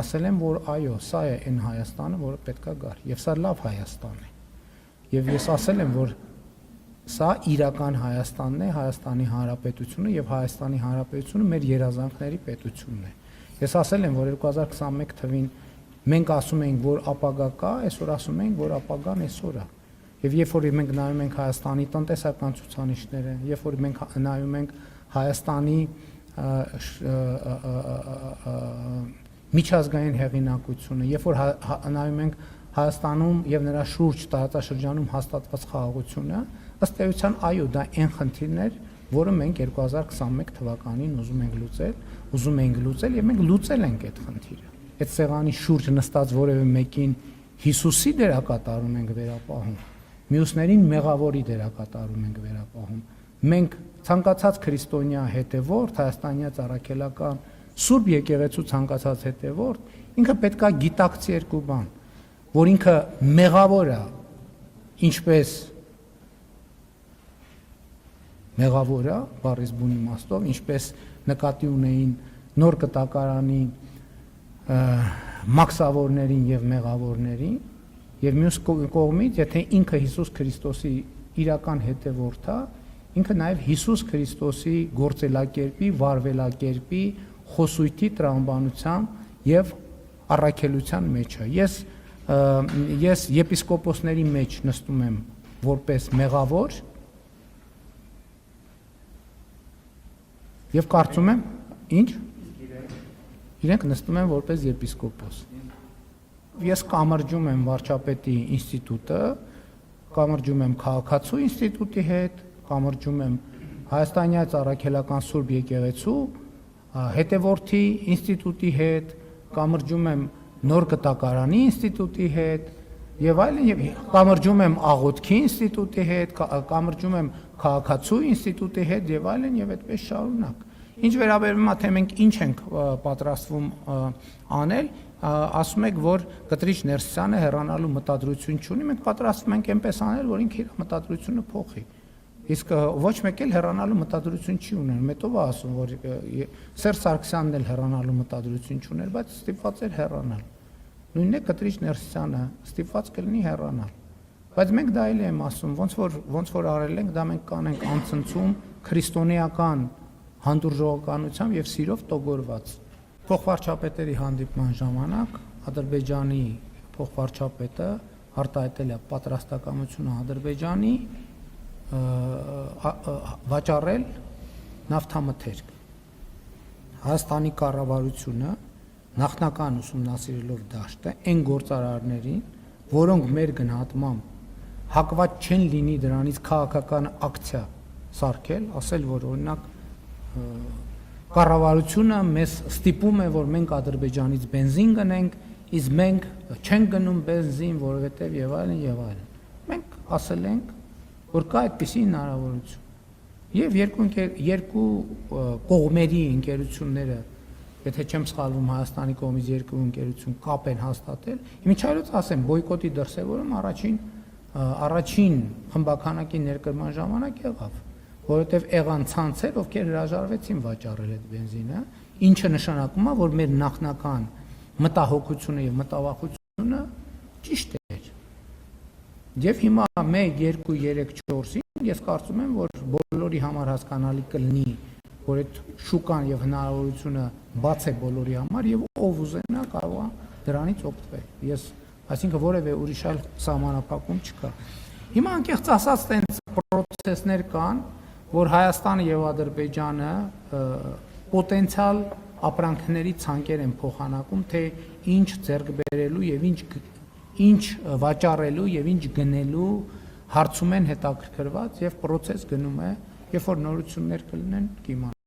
ասել եմ, որ այո, սա է այն Հայաստանը, որը պետք է գար, եւ սա լավ Հայաստան է։ Եվ ես ասել եմ, որ սա իրական Հայաստանն է, Հայաստանի Հանրապետությունը եւ Հայաստանի Հանրապետությունը մեր երազանքների պետությունն է։ Ես ասել եմ, որ 2021 թվին մենք ասում ենք, որ ապագա կա, այսօր ասում ենք, որ ապագան այսօր է։ Եվ երբ որ մենք նայում ենք Հայաստանի տնտեսական ցուցանիշները, երբ որ մենք նայում ենք Հայաստանի միջազգային հեղինակությունը, երբ որ նայում ենք Հայաստանում եւ նրա շուրջ տարածաշրջանում հաստատված խաղաղությունը, ըստ էության այո, դա այն խնդիրն էր, որը մենք 2021 թվականին ուզում ենք լուծել եւ մենք լուծել ենք այդ խնդիրը։ Այդ սեղանի շուրջ նստած որևէ մեկին Հիսուսի դերակատարում ենք վերապահում, մյուսներին մեղավորի դերակատարում ենք վերապահում։ Մենք ցանկացած քրիստոնյա հետևորդ, հայաստանյաց առաքելական Սուրբ եկեղեցու ցանկացած հետևորդ, ինքը պետքա գիտակցի երկու բան, որ ինքը մեղավոր է, ինչպես մեղավոր է, բառից բուն իմաստով, ինչպես նկատի ունեին նոր կտակարանի մաքսավորներին եւ մեղավորներին, եւ մյուս կողմից, եթե ինքը Հիսուս Քրիստոսի իրական հետևորդ է, ինքը նաեւ Հիսուս Քրիստոսի գործելակերպի, վարվելակերպի, խոսույթի տրամաբանության եւ առաքելության մեջ է։ Ես եպիսկոպոսների մեջ նստում եմ որպես մեղավոր եւ կարծում եմ, ինչ? Իրենք նստում են որպես եպիսկոպոս։ Ես կամրջում եմ վարչապետի ինստիտուտը, կամրջում եմ քաղաքացու ինստիտուտի հետ, կամրջում եմ Հայաստանյաց առաքելական Սուրբ եկեղեցու հետևորդի ինստիտուտի հետ, կամրջում եմ նոր կտակարանի ինստիտուտի հետ եւ այլն, եւ կամրջում եմ աղոթքի ինստիտուտի հետ, կամրջում եմ քաղաքացու ինստիտուտի հետ եւ այլն, եւ այդպես շարունակ։ Ինչ վերաբերում է թե մենք ինչ ենք պատրաստվում անել, ասում եք, որ Կտրիչ Ներսիսյանը հեռանալու մտադրություն չունի, մենք պատրաստվում ենք այնպես անել, որ ինքը իր մտադրությունը փոխի։ Իսկ ոչ մեկ էլ հեռանալու մտադրություն չի ուներ, մետով է ասում, որ Սերժ Սարգսյանն էլ հեռանալու մտադրություն չուներ, բայց ստիպված էր հեռանալ։ Նույնն է Կտրիչ Ներսիսյանը ստիպված կլինի հեռանալ։ Բայց մենք դա էլ եմ ասում, ոնց որ արել ենք, դա մենք կանենք անցնցում քրիստոնեական հանդուրժողականությամբ եւ սիրով տոգորված։ Փոխվարչապետերի հանդիպման ժամանակ Ադրբեջանի փոխվարչապետը արտահայտել է պատրաստակամությունը Ադրբեջանի վաճառել նավթամթերք։ Հայաստանի կառավարությունը նախնական ուսումնասիրելով դաշտը այն գործարարներին, որոնք մեր գնահատմամբ հակված չեն լինի դրանից քաղաքական ակցիա սարքել, ասել, որ օրինակ կառավարությունը մեզ ստիպում է, որ մենք Ադրբեջանից բենզին գնենք, իսկ մենք չենք գնում բենզին, որովհետև եւ այլն եւ այլն։ Մենք ասել ենք, որ կա այդպիսի հնարավորություն։ Եվ երկու կողմերի ընկերությունները, եթե չեմ սխալվում, Հայաստանի կողմից երկու ընկերություն կապ են հաստատել, միջայլոց ասեմ, բոյկոտի դրսևորում առաջին խմբականակի ներկրման ժամանակ եղավ, որովհետև եղան ցանցեր, ովքեր հրաժարվեցին վաճառել այդ բենզինը, ինչը նշանակում է, որ մեր նախնական մտահոգությունը եւ մտավախությունը ճիշտ էր։ Եվ հիմա 1, 2, 3, 4-ին ես կարծում եմ, որ բոլորի համար հասկանալի կլինի, որ այդ շուկան եւ հնարավորությունը բաց է բոլորի համար եւ ով ուզենա կարող է դրանից օգտվել։ Այսինքն որևէ ուրիշ այլ սահմանափակում չկա։ Հիմա անկեղծ ասած տենց պրոցեսներ կան, որ Հայաստանը եւ Ադրբեջանը պոտենցիալ ապրանքների ցանկեր են փոխանակում, թե ինչ ձեռք բերելու եւ ինչ վաճառելու եւ ինչ գնելու հարցում են հետաքրքրված եւ process գնում է, երբ որ նորություններ կլինեն կիմանանք։